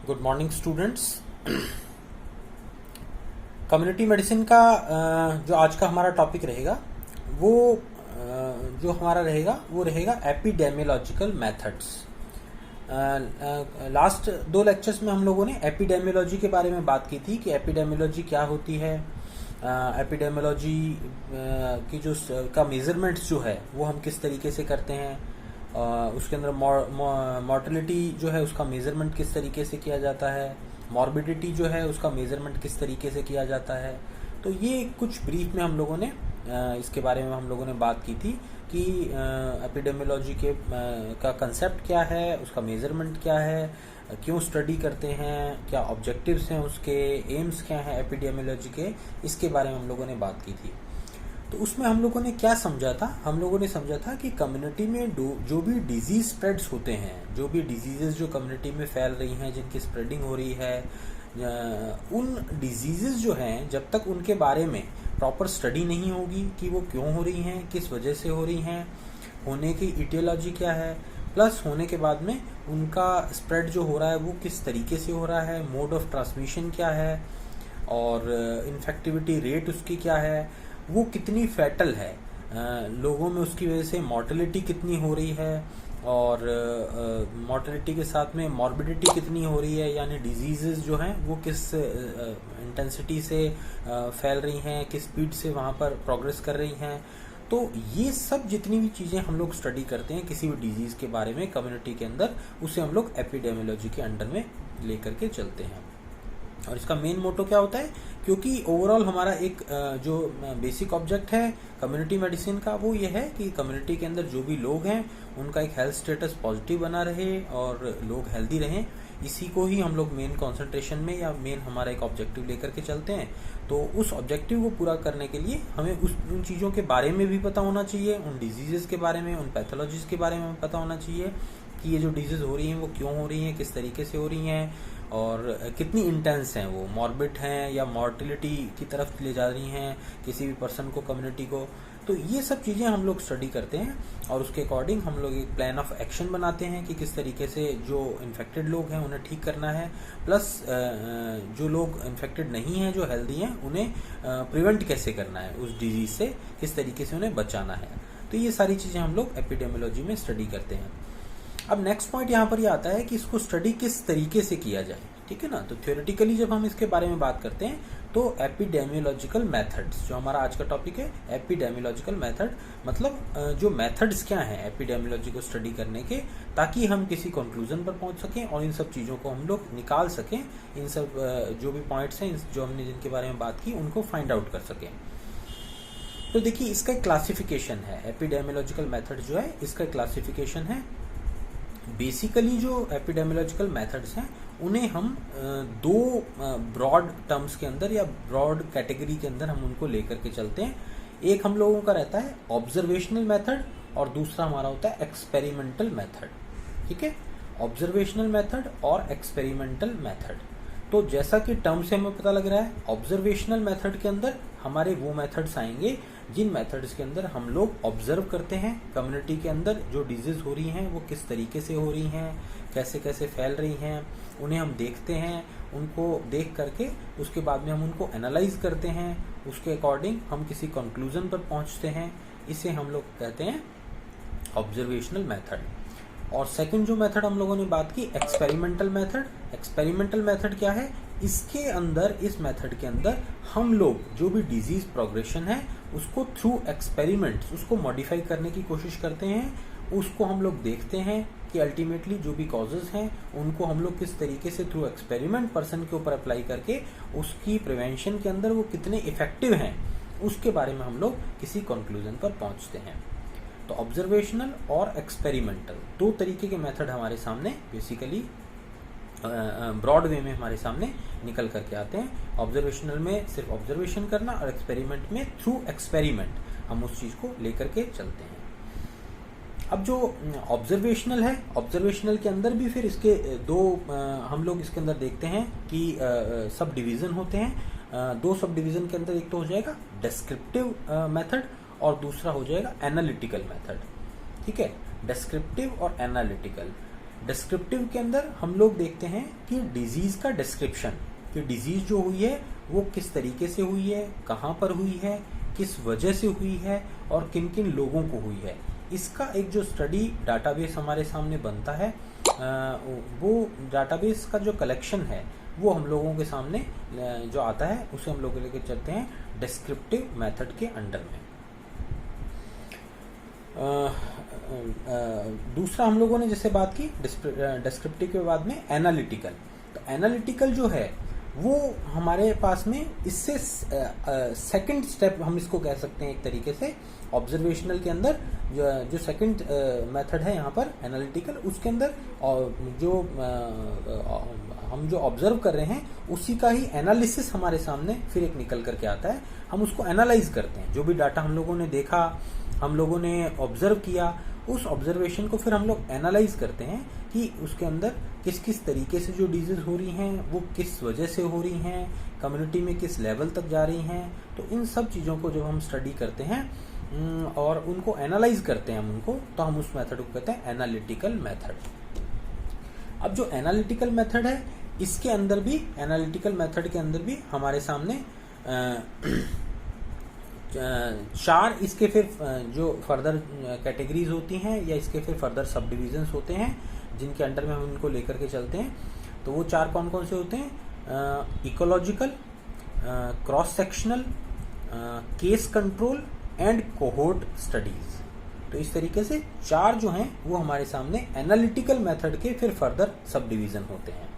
Good morning students. Community medicine का जो आज का हमारा टॉपिक रहेगा वो जो हमारा रहेगा वो रहेगा एपिडेमियोलॉजिकल मेथड्स। लास्ट 2 लेक्चर्स में हम लोगों ने एपिडेमियोलॉजी के बारे में बात की थी कि एपिडेमियोलॉजी क्या होती है। एपिडेमियोलॉजी की जो का मेजरमेंट्स जो है वो हम किस तरीके से करते हैं, उसके अंदर मॉर्टेलिटी जो है उसका मेजरमेंट किस तरीके से किया जाता है, मॉर्बिडिटी जो है उसका मेजरमेंट किस तरीके से किया जाता है। तो ये कुछ ब्रीफ में हम लोगों ने इसके बारे में हम लोगों ने बात की थी कि एपिडेमियोलॉजी के का कंसेप्ट क्या है, उसका मेजरमेंट क्या है, क्यों स्टडी करते हैं, क्या ऑब्जेक्टिव्स हैं, उसके एम्स क्या हैं एपिडेमियोलॉजी के, इसके बारे में हम लोगों ने बात की थी। तो उसमें हम लोगों ने क्या समझा था, हम लोगों ने समझा था कि कम्युनिटी में जो भी डिजीज स्प्रेड्स होते हैं, जो भी डिजीजेस जो कम्युनिटी में फैल रही हैं, जिनकी स्प्रेडिंग हो रही है, उन डिजीजेस जो हैं जब तक उनके बारे में प्रॉपर स्टडी नहीं होगी कि वो क्यों हो रही हैं, किस वजह से हो रही हैं, होने की इटियोलॉजी क्या है, प्लस होने के बाद में उनका स्प्रेड जो हो रहा है वो किस तरीके से हो रहा है, मोड ऑफ ट्रांसमिशन क्या है और इन्फेक्टिविटी रेट उसकी क्या है, वो कितनी फैटल है, लोगों में उसकी वजह से मॉर्टेलिटी कितनी हो रही है और मॉर्टेलिटी के साथ में मॉर्बिडिटी कितनी हो रही है, यानी डिजीजेस जो हैं वो किस इंटेंसिटी से फैल रही हैं, किस स्पीड से वहाँ पर प्रोग्रेस कर रही हैं। तो ये सब जितनी भी चीज़ें हम लोग स्टडी करते हैं किसी भी डिजीज़ के बारे में कम्युनिटी के अंदर, उसे हम लोग एपिडेमियोलॉजी के अंडर में लेकर के चलते हैं। और इसका मेन मोटो क्या होता है, क्योंकि ओवरऑल हमारा एक जो बेसिक ऑब्जेक्ट है कम्युनिटी मेडिसिन का वो ये है कि कम्युनिटी के अंदर जो भी लोग हैं उनका एक हेल्थ स्टेटस पॉजिटिव बना रहे और लोग हेल्दी रहें। इसी को ही हम लोग मेन कंसंट्रेशन में या मेन हमारा एक ऑब्जेक्टिव लेकर के चलते हैं। तो उस ऑब्जेक्टिव को पूरा करने के लिए हमें उन चीज़ों के बारे में भी पता होना चाहिए, उन डिजीज़ के बारे में, उन पैथोलॉजीज के बारे में पता होना चाहिए कि ये जो डिजीज़ हो रही हैं वो क्यों हो रही हैं, किस तरीके से हो रही हैं और कितनी इंटेंस हैं, वो मॉर्बिड हैं या मॉर्टिलिटी की तरफ ले जा रही हैं किसी भी पर्सन को, कम्युनिटी को। तो ये सब चीज़ें हम लोग स्टडी करते हैं और उसके अकॉर्डिंग हम लोग एक प्लान ऑफ एक्शन बनाते हैं कि किस तरीके से जो इन्फेक्टेड लोग हैं उन्हें ठीक करना है, प्लस जो लोग इन्फेक्टेड नहीं हैं, जो हेल्दी हैं, उन्हें प्रिवेंट कैसे करना है, उस डिजीज़ से किस तरीके से उन्हें बचाना है। तो ये सारी चीज़ें हम लोग एपिडेमियोलॉजी में स्टडी करते हैं। अब नेक्स्ट पॉइंट यहाँ पर ये आता है कि इसको स्टडी किस तरीके से किया जाए, ठीक है ना। तो थ्योरेटिकली जब हम इसके बारे में बात करते हैं तो एपिडेमियोलॉजिकल मेथड्स जो हमारा आज का टॉपिक है, एपिडेमियोलॉजिकल मेथड मतलब जो मेथड्स क्या हैं एपिडेमियोलॉजी को स्टडी करने के, ताकि हम किसी कंक्लूजन पर पहुंच सकें और इन सब चीज़ों को हम लोग निकाल सकें, इन सब जो भी पॉइंट्स हैं जो हमने जिनके बारे में बात की उनको फाइंड आउट कर सकें। तो देखिए इसका एक क्लासिफिकेशन है, एपिडेमियोलॉजिकल मेथड जो है इसका क्लासिफिकेशन है। बेसिकली जो एपिडेमियोलॉजिकल मेथड्स हैं उन्हें हम दो ब्रॉड टर्म्स के अंदर या ब्रॉड कैटेगरी के अंदर हम उनको लेकर के चलते हैं। एक हम लोगों का रहता है ऑब्जर्वेशनल मेथड और दूसरा हमारा होता है एक्सपेरिमेंटल मेथड, ठीक है। ऑब्जर्वेशनल मेथड और एक्सपेरिमेंटल मेथड। तो जैसा कि टर्म से हमें पता लग रहा है, ऑब्जर्वेशनल मेथड के अंदर हमारे वो मेथड्स आएंगे जिन मेथड्स के अंदर हम लोग ऑब्जर्व करते हैं कम्युनिटी के अंदर जो डिजीज हो रही हैं वो किस तरीके से हो रही हैं, कैसे कैसे फैल रही हैं, उन्हें हम देखते हैं, उनको देख करके उसके बाद में हम उनको एनालाइज करते हैं, उसके अकॉर्डिंग हम किसी कंक्लूजन पर पहुंचते हैं। इसे हम लोग कहते हैं ऑब्जर्वेशनल मेथड। और सेकंड जो मेथड हम लोगों ने बात की, एक्सपेरिमेंटल मेथड। एक्सपेरिमेंटल मेथड क्या है, इसके अंदर, इस मेथड के अंदर हम लोग जो भी डिजीज प्रोग्रेशन है उसको थ्रू एक्सपेरिमेंट्स उसको मॉडिफाई करने की कोशिश करते हैं, उसको हम लोग देखते हैं कि अल्टीमेटली जो भी कॉजेज हैं उनको हम लोग किस तरीके से थ्रू एक्सपेरिमेंट पर्सन के ऊपर अप्लाई करके उसकी प्रिवेंशन के अंदर वो कितने इफेक्टिव हैं उसके बारे में हम लोग किसी कंक्लूजन पर पहुंचते हैं। तो ऑब्जर्वेशनल और एक्सपेरिमेंटल दो तरीके के मेथड हमारे सामने बेसिकली ब्रॉड वे में हमारे सामने निकल करके आते हैं। ऑब्जर्वेशनल में सिर्फ ऑब्जर्वेशन करना और एक्सपेरिमेंट में थ्रू एक्सपेरिमेंट हम उस चीज़ को लेकर के चलते हैं। अब जो ऑब्जर्वेशनल है, ऑब्जर्वेशनल के अंदर भी फिर इसके दो हम लोग इसके अंदर देखते हैं कि सब डिवीज़न होते हैं। दो सब डिवीज़न के अंदर एक तो हो जाएगा डिस्क्रिप्टिव मेथड और दूसरा हो जाएगा एनालिटिकल मेथड, ठीक है। डिस्क्रिप्टिव और एनालिटिकल। डिस्क्रिप्टिव के अंदर हम लोग देखते हैं कि डिजीज का डिस्क्रिप्शन, कि डिजीज जो हुई है वो किस तरीके से हुई है, कहाँ पर हुई है, किस वजह से हुई है और किन किन लोगों को हुई है। इसका एक जो स्टडी डाटाबेस हमारे सामने बनता है, वो डाटाबेस का जो कलेक्शन है वो हम लोगों के सामने जो आता है उसे हम लोग लेके चलते हैं डिस्क्रिप्टिव मेथड के अंडर में। दूसरा हम लोगों ने जैसे बात की डिस्क्रिप्टिव के बाद में एनालिटिकल। तो एनालिटिकल जो है वो हमारे पास में इससे सेकंड स्टेप हम इसको कह सकते हैं एक तरीके से। ऑब्जर्वेशनल के अंदर जो सेकंड मेथड है यहाँ पर एनालिटिकल, उसके अंदर जो हम जो ऑब्जर्व कर रहे हैं उसी का ही एनालिसिस हमारे सामने फिर एक निकल करके आता है। हम उसको एनालाइज करते हैं, जो भी डाटा हम लोगों ने देखा, हम लोगों ने ऑब्जर्व किया, उस ऑब्जर्वेशन को फिर हम लोग एनालाइज करते हैं कि उसके अंदर किस किस तरीके से जो डिजीज हो रही हैं वो किस वजह से हो रही हैं, कम्युनिटी में किस लेवल तक जा रही हैं। तो इन सब चीज़ों को जब हम स्टडी करते हैं और उनको एनालाइज करते हैं हम उनको, तो हम उस मेथड को कहते हैं एनालिटिकल मेथड। अब जो एनालिटिकल मेथड है इसके अंदर भी, एनालिटिकल मेथड के अंदर भी हमारे सामने चार इसके फिर जो फर्दर कैटेगरीज होती हैं या इसके फिर फर्दर सब डिविजन्स होते हैं जिनके अंडर में हम इनको लेकर के चलते हैं। तो वो चार कौन कौन से होते हैं? Ecological, cross sectional, case control and cohort studies. तो इस तरीके से चार जो हैं वो हमारे सामने एनालिटिकल मेथड के फिर फर्दर सब डिवीजन होते हैं।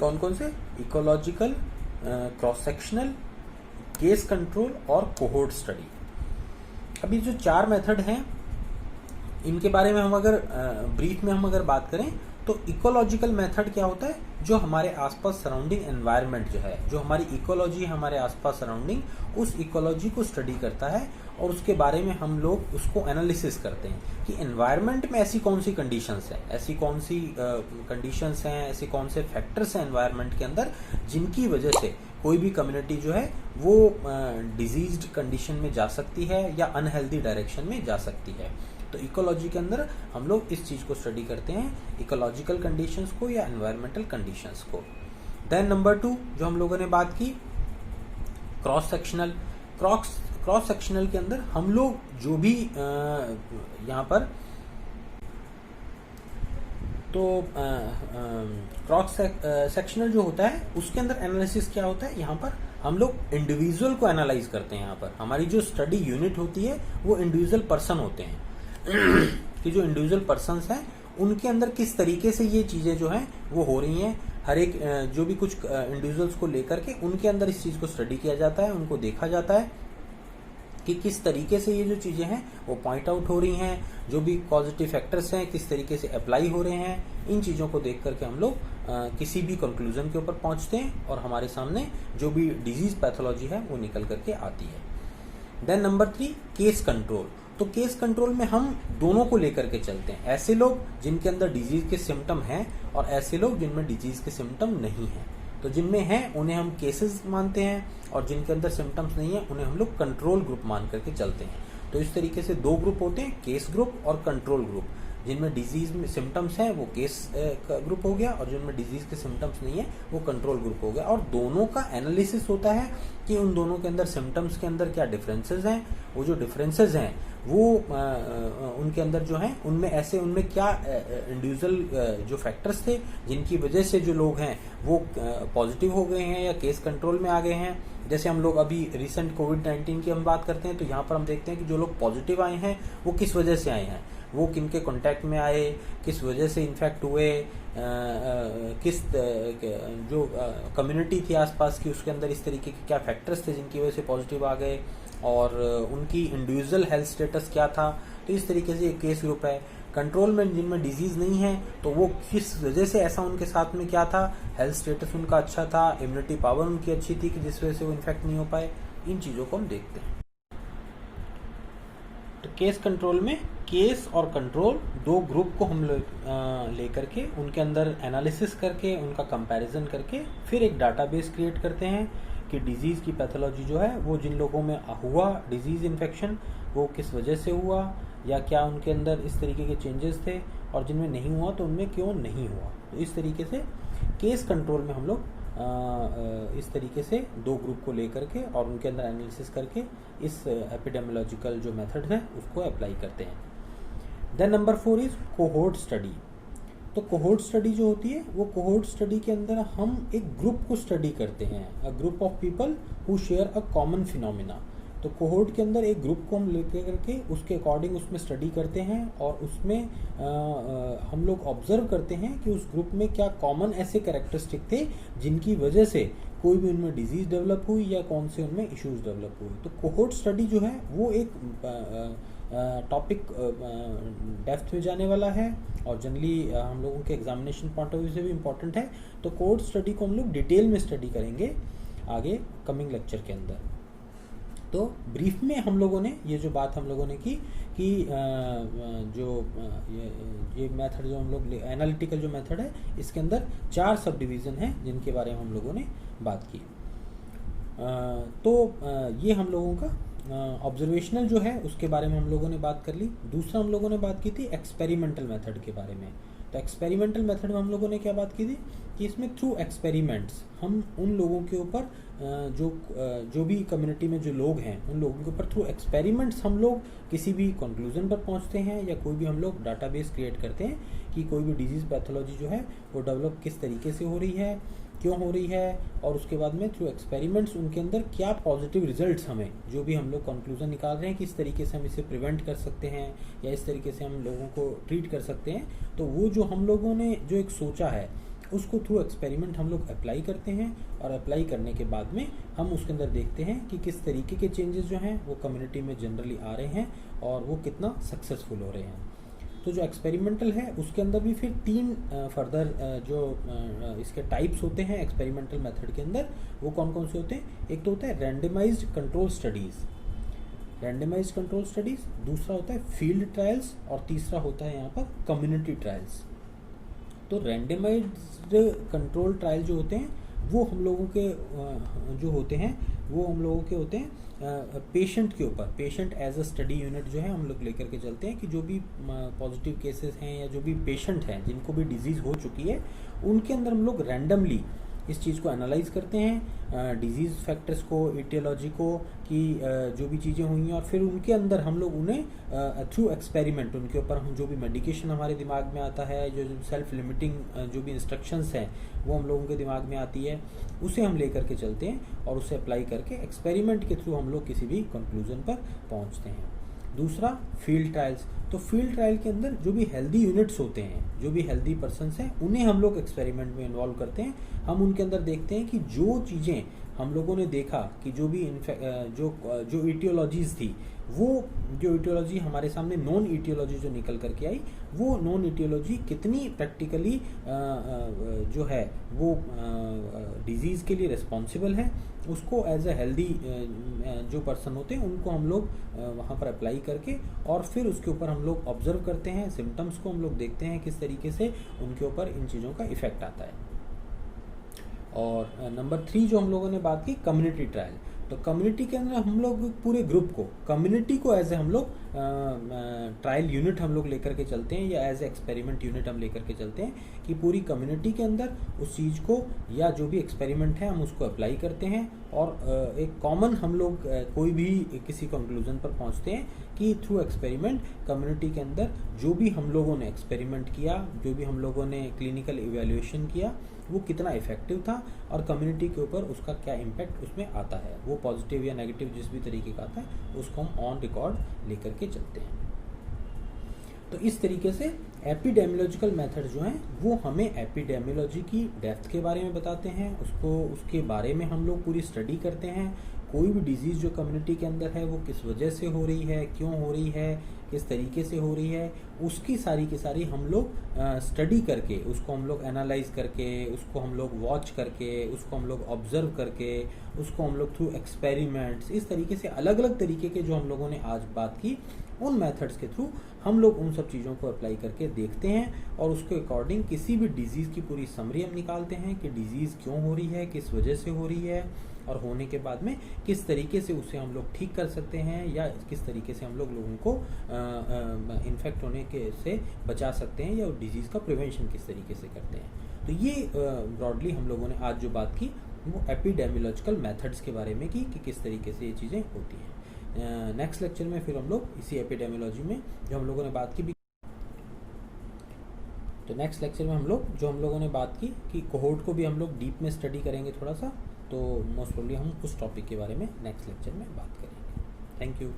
कौन कौन से? Ecological, cross sectional, case control और कोहोर्ट स्टडी। अभी जो चार मेथड हैं इनके बारे में हम अगर ब्रीफ में हम अगर बात करें तो इकोलॉजिकल मेथड क्या होता है? जो हमारे आसपास सराउंडिंग एनवायरनमेंट जो है, जो हमारी इकोलॉजी है हमारे आसपास सराउंडिंग, उस इकोलॉजी को स्टडी करता है और उसके बारे में हम लोग उसको एनालिसिस करते हैं कि एनवायरनमेंट में ऐसी कौन सी कंडीशंस हैं, ऐसी कौन सी कंडीशंस हैं, ऐसे कौन से फैक्टर्स हैं एनवायरनमेंट के अंदर जिनकी वजह से कोई भी कम्युनिटी जो है वो डिजीज्ड कंडीशन में जा सकती है या अनहेल्दी डायरेक्शन में जा सकती है। तो इकोलॉजी के अंदर हम लोग इस चीज को स्टडी करते हैं, इकोलॉजिकल कंडीशंस को या एनवायरमेंटल कंडीशंस को। देन नंबर 2 जो हम लोगों ने बात की, क्रॉस सेक्शनल। क्रॉस सेक्शनल के अंदर हम लोग जो भी यहाँ पर तो क्रॉस सेक्शनल जो होता है उसके अंदर एनालिसिस क्या होता है? यहाँ पर हम लोग इंडिविजुअल को एनालाइज करते हैं। यहाँ पर हमारी जो स्टडी यूनिट होती है वो इंडिविजुअल पर्सन होते हैं कि जो इंडिविजुअल पर्सन्स हैं उनके अंदर किस तरीके से ये चीज़ें जो हैं वो हो रही हैं। हर एक जो भी कुछ इंडिविजुअल्स को लेकर के उनके अंदर इस चीज़ को स्टडी किया जाता है, उनको देखा जाता है कि किस तरीके से ये जो चीज़ें हैं वो पॉइंट आउट हो रही हैं, जो भी पॉजिटिव फैक्टर्स हैं किस तरीके से अप्लाई हो रहे हैं। इन चीज़ों को देख करके हम लोग किसी भी कंक्लूजन के ऊपर पहुंचते हैं और हमारे सामने जो भी डिजीज पैथोलॉजी है वो निकल करके आती है। Then number 3 case control. तो केस कंट्रोल में हम दोनों को लेकर के चलते हैं, ऐसे लोग जिनके अंदर डिजीज के सिम्टम हैं और ऐसे लोग जिनमें डिजीज के सिम्टम नहीं हैं। तो जिनमें हैं उन्हें हम केसेस मानते हैं और जिनके अंदर सिम्टम्स नहीं है उन्हें हम लोग कंट्रोल ग्रुप मान करके चलते हैं। तो इस तरीके से 2 ग्रुप होते हैं, केस ग्रुप और कंट्रोल ग्रुप। जिनमें डिजीज में सिम्टम्स हैं वो केस ग्रुप हो गया और जिनमें डिजीज के सिम्टम्स नहीं है वो कंट्रोल ग्रुप हो गया। और दोनों का एनालिसिस होता है कि उन दोनों के अंदर सिम्टम्स के अंदर क्या डिफरेंसेस हैं, वो जो डिफरेंसेस हैं वो उनके अंदर जो हैं उनमें क्या इंडिविजुअल जो फैक्टर्स थे जिनकी वजह से जो लोग हैं वो पॉजिटिव हो गए हैं या केस कंट्रोल में आ गए हैं। जैसे हम लोग अभी रिसेंट कोविड-19 की हम बात करते हैं तो यहाँ पर हम देखते हैं कि जो लोग पॉजिटिव आए हैं वो किस वजह से आए हैं, वो किनके कांटेक्ट में आए, किस वजह से इन्फेक्ट हुए, किस जो कम्युनिटी थी आसपास की उसके अंदर इस तरीके के क्या फैक्टर्स थे जिनकी वजह से पॉजिटिव आ गए और उनकी इंडिविजुअल हेल्थ स्टेटस क्या था। तो इस तरीके से ये केस ग्रुप है। कंट्रोल में जिनमें डिजीज नहीं है तो वो किस वजह से ऐसा उनके साथ में क्या था, हेल्थ स्टेटस उनका अच्छा था, इम्यूनिटी पावर उनकी अच्छी थी कि जिस वजह से वो इन्फेक्ट नहीं हो पाए। इन चीज़ों को हम देखते हैं। तो केस कंट्रोल में केस और कंट्रोल 2 ग्रुप को हम लेकर के उनके अंदर एनालिसिस करके उनका कंपैरिजन करके फिर एक डाटाबेस क्रिएट करते हैं कि डिजीज़ की पैथोलॉजी जो है वो जिन लोगों में हुआ डिजीज़ इन्फेक्शन वो किस वजह से हुआ या क्या उनके अंदर इस तरीके के चेंजेस थे, और जिनमें नहीं हुआ तो उनमें क्यों नहीं हुआ। तो इस तरीके से केस कंट्रोल में हम लोग इस तरीके से दो ग्रुप को लेकर के और उनके अंदर एनालिसिस करके इस एपिडेमियोलॉजिकल जो मेथड है उसको अप्लाई करते हैं। Then number 4 is cohort study. तो कोहोर्ट स्टडी जो होती है वो कोहोर्ट स्टडी के अंदर हम एक ग्रुप को स्टडी करते हैं, a group of people who share a common phenomena. तो कोहोर्ट के अंदर एक ग्रुप को हम लेकर करके उसके अकॉर्डिंग उसमें स्टडी करते हैं और उसमें हम लोग ऑब्जर्व करते हैं कि उस ग्रुप में क्या कॉमन ऐसे कैरेक्टरिस्टिक थे जिनकी वजह से कोई भी उनमें डिजीज डेवलप हुई या कौन से उनमें इश्यूज डेवलप हुई। तो कोहोर्ट स्टडी जो है वो एक टॉपिक डेप्थ में जाने वाला है और जनरली हम लोगों के एग्जामिनेशन पॉइंट ऑफ व्यू से भी इम्पोर्टेंट है। तो कोहोर्ट स्टडी को हम लोग डिटेल में स्टडी करेंगे आगे कमिंग लेक्चर के अंदर। तो ब्रीफ में हम लोगों ने ये जो बात हम लोगों ने की कि जो ये मेथड जो हम लोग एनालिटिकल जो मेथड है इसके अंदर 4 सब डिवीज़न हैं जिनके बारे में हम लोगों ने बात की। तो ये हम लोगों का ऑब्जर्वेशनल जो है उसके बारे में हम लोगों ने बात कर ली। दूसरा हम लोगों ने बात की थी एक्सपेरिमेंटल मेथड के बारे में। तो एक्सपेरिमेंटल मेथड में हम लोगों ने क्या बात की थी कि इसमें थ्रू एक्सपेरिमेंट्स हम उन लोगों के ऊपर जो भी कम्युनिटी में जो लोग हैं उन लोगों के ऊपर थ्रू एक्सपेरिमेंट्स हम लोग किसी भी कंक्लूजन पर पहुंचते हैं या कोई भी हम लोग डाटाबेस क्रिएट करते हैं कि कोई भी डिजीज़ पैथोलॉजी जो है वो डेवलप किस तरीके से हो रही है, क्यों हो रही है, और उसके बाद में थ्रू एक्सपेरिमेंट्स उनके अंदर क्या पॉजिटिव रिजल्ट्स हमें जो भी हम लोग कंक्लूजन निकाल रहे हैं किस तरीके से हम इसे प्रिवेंट कर सकते हैं या इस तरीके से हम लोगों को ट्रीट कर सकते हैं। तो वो जो हम लोगों ने जो एक सोचा है उसको थ्रू एक्सपेरिमेंट हम लोग अप्लाई करते हैं और अप्लाई करने के बाद में हम उसके अंदर देखते हैं कि किस तरीके के चेंजेस जो हैं वो कम्युनिटी में जनरली आ रहे हैं और वो कितना सक्सेसफुल हो रहे हैं। तो जो एक्सपेरिमेंटल है उसके अंदर भी फिर 3 फर्दर जो इसके टाइप्स होते हैं एक्सपेरिमेंटल मेथड के अंदर, वो कौन कौन से होते हैं। एक तो होता है randomised control studies, randomised control studies. दूसरा होता है फील्ड ट्रायल्स और तीसरा होता है यहाँ पर कम्युनिटी ट्रायल्स। तो रैंडमाइज्ड कंट्रोल ट्रायल जो होते हैं वो हम लोगों के जो होते हैं वो हम लोगों के होते हैं पेशेंट के ऊपर, patient as a study unit जो है हम लोग लेकर के चलते हैं कि जो भी पॉजिटिव केसेस हैं या जो भी पेशेंट हैं जिनको भी डिजीज़ हो चुकी है उनके अंदर हम लोग रैंडमली इस चीज़ को एनालाइज करते हैं, डिजीज़ फैक्टर्स को, इटियोलॉजी को, कि जो भी चीज़ें हुई हैं, और फिर उनके अंदर हम लोग उन्हें थ्रू एक्सपेरिमेंट उनके ऊपर हम जो भी मेडिकेशन हमारे दिमाग में आता है, जो सेल्फ लिमिटिंग जो भी इंस्ट्रक्शंस हैं वो हम लोगों के दिमाग में आती है, उसे हम लेकर के चलते हैं और उसे अप्लाई करके एक्सपेरिमेंट के थ्रू हम लोग किसी भी कंक्लूजन पर पहुँचते हैं। दूसरा फील्ड ट्रायल्स। तो फील्ड ट्रायल के अंदर जो भी हेल्दी यूनिट्स होते हैं, जो भी हेल्दी पर्सन्स हैं, उन्हें हम लोग एक्सपेरिमेंट में इन्वॉल्व करते हैं। हम उनके अंदर देखते हैं कि जो चीज़ें हम लोगों ने देखा कि जो भी जो इटियोलॉजीज़ थी, वो जो इटियोलॉजी हमारे सामने नॉन इटियोलॉजी जो निकल करके आई, वो नॉन इटियोलॉजी कितनी प्रैक्टिकली जो है वो डिजीज़ के लिए रिस्पॉन्सिबल है, उसको एज ए हेल्दी जो पर्सन होते हैं उनको हम लोग वहाँ पर अप्लाई करके और फिर उसके ऊपर हम लोग ऑब्जर्व करते हैं, सिम्टम्स को हम लोग देखते हैं किस तरीके से उनके ऊपर इन चीज़ों का इफ़ेक्ट आता है। और नंबर 3 जो हम लोगों ने बात की कम्युनिटी ट्रायल। तो कम्युनिटी के अंदर हम लोग पूरे ग्रुप को, कम्युनिटी को एज ए हम लोग ट्रायल यूनिट हम लोग लेकर के चलते हैं या एज ए एक्सपेरिमेंट यूनिट हम लेकर के चलते हैं कि पूरी कम्युनिटी के अंदर उस चीज़ को या जो भी एक्सपेरिमेंट है हम उसको अप्लाई करते हैं और एक कॉमन हम लोग कोई भी किसी कंक्लूजन पर पहुंचते हैं कि थ्रू एक्सपेरिमेंट कम्युनिटी के अंदर जो भी हम लोगों ने एक्सपेरिमेंट किया, जो भी हम लोगों ने क्लिनिकल इवैल्यूएशन किया, वो कितना इफेक्टिव था और कम्युनिटी के ऊपर उसका क्या इम्पैक्ट उसमें आता है, वो पॉजिटिव या नेगेटिव जिस भी तरीके का आता है उसको हम ऑन रिकॉर्ड लेकर के चलते हैं। तो इस तरीके से एपिडेमियोलॉजिकल मेथड जो हैं वो हमें एपिडेमियोलॉजी की डेप्थ के बारे में बताते हैं, उसके बारे में हम लोग पूरी स्टडी करते हैं। कोई भी डिजीज़ जो कम्युनिटी के अंदर है वो किस वजह से हो रही है, क्यों हो रही है, किस तरीके से हो रही है, उसकी सारी की सारी हम लोग स्टडी करके, उसको हम लोग एनालाइज करके, उसको हम लोग वॉच करके, उसको हम लोग ऑब्जर्व करके, उसको हम लोग थ्रू एक्सपेरिमेंट्स, इस तरीके से अलग अलग तरीके के जो हम लोगों ने आज बात की उन मेथड्स के थ्रू हम लोग उन सब चीज़ों को अप्लाई करके देखते हैं और उसके अकॉर्डिंग किसी भी डिजीज़ की पूरी समरी हम निकालते हैं कि डिजीज़ क्यों हो रही है, किस वजह से हो रही है, और होने के बाद में किस तरीके से उसे हम लोग ठीक कर सकते हैं या किस तरीके से हम लोग लोगों को इन्फेक्ट होने के से बचा सकते हैं या डिजीज़ का प्रिवेंशन किस तरीके से करते हैं। तो ये ब्रॉडली हम लोगों ने आज जो बात की वो एपिडेमियोलॉजिकल मेथड्स के बारे में की कि किस तरीके से ये चीज़ें होती हैं। नेक्स्ट लेक्चर में फिर हम लोग इसी एपिडेमियोलॉजी में जो हम लोगों ने बात की भी, तो नेक्स्ट लेक्चर में हम लोगों ने बात की कि कोहोर्ट को भी हम लोग डीप में स्टडी करेंगे थोड़ा सा, तो मोस्ट प्रोबेबली हम उस टॉपिक के बारे में नेक्स्ट लेक्चर में बात करेंगे। Thank you.